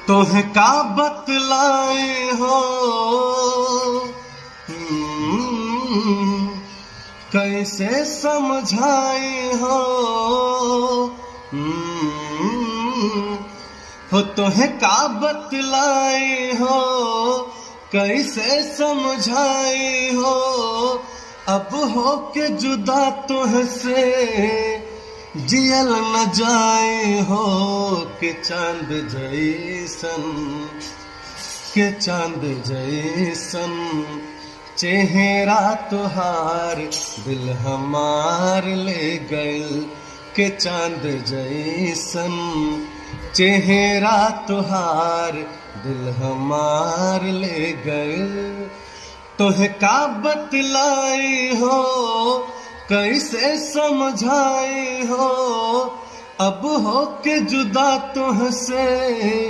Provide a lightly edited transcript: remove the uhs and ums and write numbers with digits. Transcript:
तोहे का बतलाए हो कैसे समझाए हो तोहे का बतलाए हो कैसे समझाए हो अब हो के जुदा तुहसे जियल न जाए हो के चांद जैसन चेहरा तुहार दिल हमार ले गइल के चांद जैसन चेहरा तुहार दिल हमार ले गइल तोहे का बतलाए हो कैसे समझाए हो अब हो के जुदा तुहसे